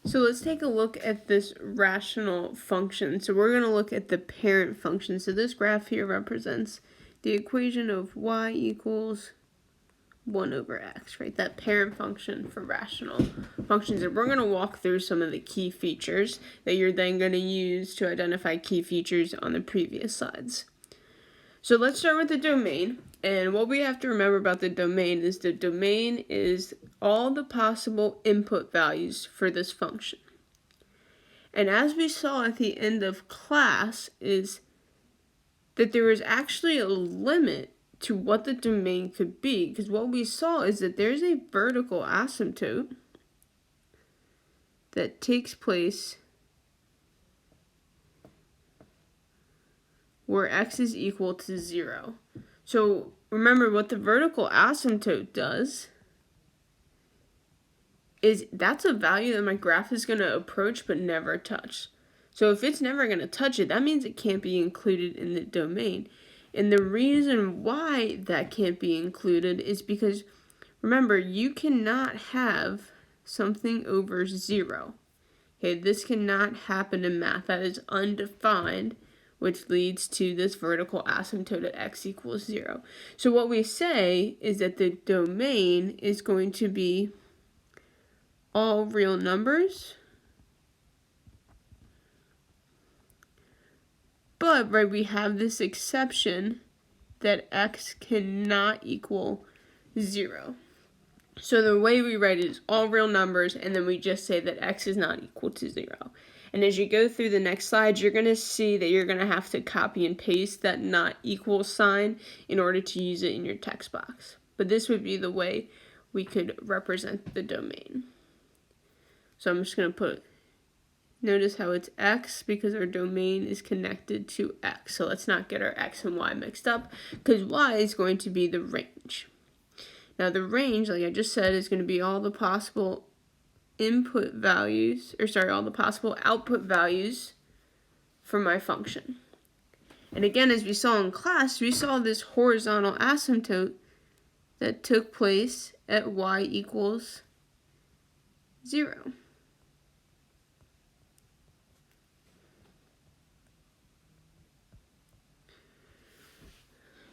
So let's take a look at this rational function. So we're going to look at the parent function. So this graph here represents the equation of y equals 1 over x, right? That parent function for rational functions. And we're going to walk through some of the key features that you're then going to use to identify key features on the previous slides. So let's start with the domain. And what we have to remember about the domain is all the possible input values for this function. And as we saw at the end of class is that there is actually a limit to what the domain could be, because what we saw is that there's a vertical asymptote that takes place where x is equal to 0. So remember what the vertical asymptote does is that's a value that my graph is going to approach but never touch. So if it's never going to touch it, that means it can't be included in the domain. And the reason why that can't be included is because, remember, you cannot have something over 0. Okay, this cannot happen in math. That is undefined, which leads to this vertical asymptote at x equals 0. So what we say is that the domain is going to be all real numbers, but right, we have this exception that x cannot equal 0. So the way we write it is all real numbers, and then we just say that x is not equal to 0. And as you go through the next slides, you're going to see that you're going to have to copy and paste that not equal sign in order to use it in your text box. But this would be the way we could represent the domain. So I'm just going to notice how it's x because our domain is connected to x. So let's not get our x and y mixed up, because y is going to be the range. Now the range, like I just said, is going to be all the possible all the possible output values for my function. And again, as we saw in class, we saw this horizontal asymptote that took place at y equals 0.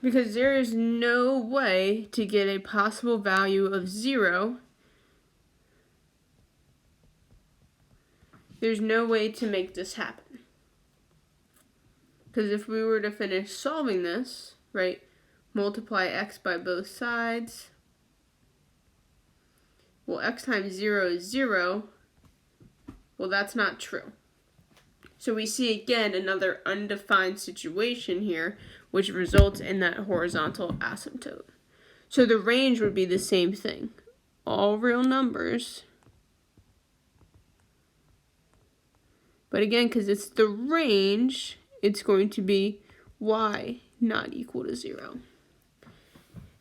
Because there is no way to get a possible value of 0. There's no way to make this happen. Because if we were to finish solving this, right, multiply x by both sides, well, x times 0 is 0. Well, that's not true. So we see again another undefined situation here, which results in that horizontal asymptote. So the range would be the same thing. All real numbers. But again, because it's the range, it's going to be y not equal to 0.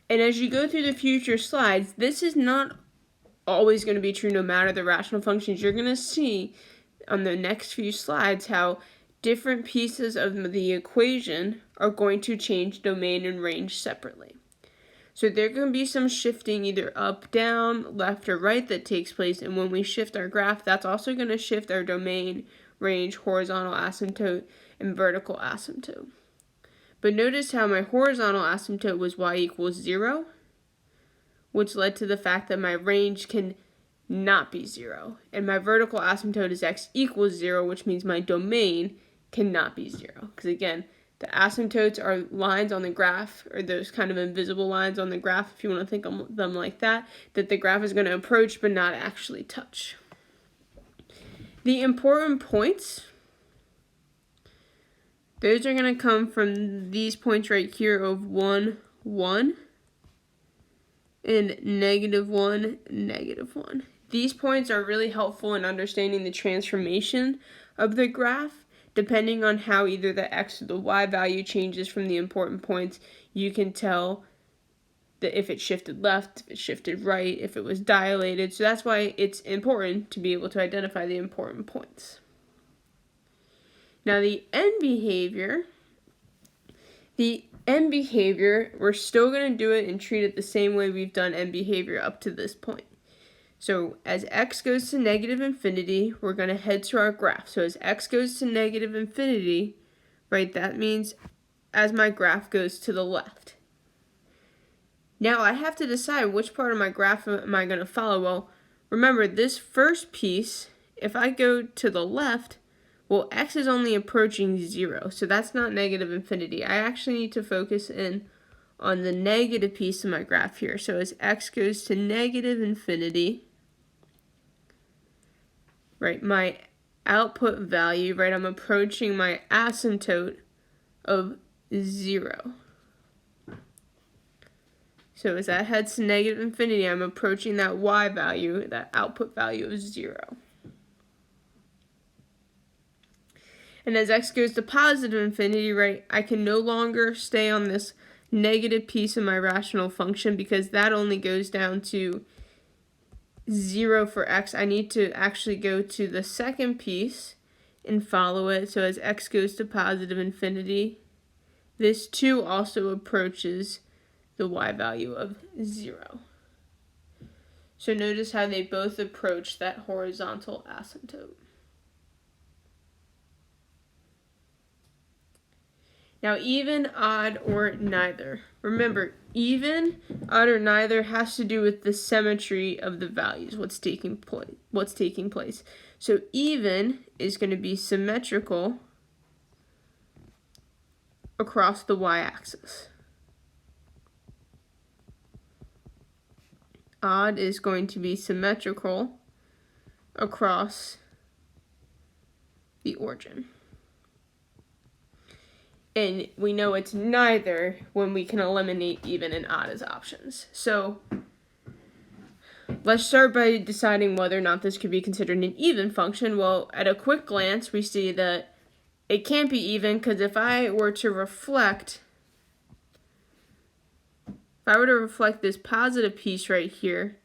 And as you go through the future slides, this is not always going to be true no matter the rational functions. You're going to see on the next few slides how different pieces of the equation are going to change domain and range separately. So there can be some shifting either up, down, left, or right that takes place, and when we shift our graph, that's also going to shift our domain, range, horizontal asymptote, and vertical asymptote. But notice how my horizontal asymptote was y equals 0, which led to the fact that my range can not be 0. And my vertical asymptote is x equals 0, which means my domain cannot be 0. Because again, the asymptotes are lines on the graph, or those kind of invisible lines on the graph, if you want to think of them like that the graph is going to approach but not actually touch. The important points, those are going to come from these points right here of 1, 1, and -1, -1. These points are really helpful in understanding the transformation of the graph. Depending on how either the x or the y value changes from the important points, you can tell that if it shifted left, if it shifted right, if it was dilated. So that's why it's important to be able to identify the important points. Now the end behavior, we're still going to do it and treat it the same way we've done end behavior up to this point. So as x goes to negative infinity, we're going to head to our graph. So as x goes to negative infinity, right, that means as my graph goes to the left. Now I have to decide which part of my graph am I going to follow. Well, remember this first piece, if I go to the left, well, x is only approaching 0, so that's not negative infinity. I actually need to focus in on the negative piece of my graph here. So as x goes to negative infinity, right, my output value, right, I'm approaching my asymptote of 0. So as that heads to negative infinity, I'm approaching that y value, that output value of 0. And as x goes to positive infinity, right, I can no longer stay on this negative piece of my rational function because that only goes down to 0 for x. I need to actually go to the second piece and follow it. So as x goes to positive infinity, this too also approaches the y value of 0. So notice how they both approach that horizontal asymptote. Now even, odd, or neither. Remember, even, odd, or neither has to do with the symmetry of the values, what's taking place. So even is going to be symmetrical across the y-axis. Odd is going to be symmetrical across the origin. And we know it's neither when we can eliminate even and odd as options. So let's start by deciding whether or not this could be considered an even function. Well, at a quick glance, we see that it can't be even because if I were to reflect this positive piece right here,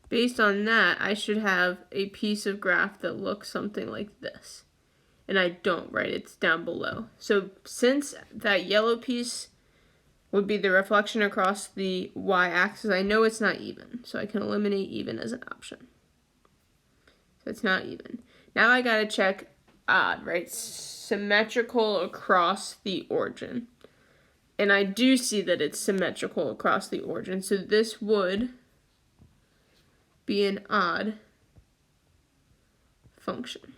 based on that, I should have a piece of graph that looks something like this. And I don't, right? It's down below. So since that yellow piece would be the reflection across the y-axis, I know it's not even. So I can eliminate even as an option. So it's not even. Now I gotta check odd, right? Symmetrical across the origin. And I do see that it's symmetrical across the origin. So this would be an odd function.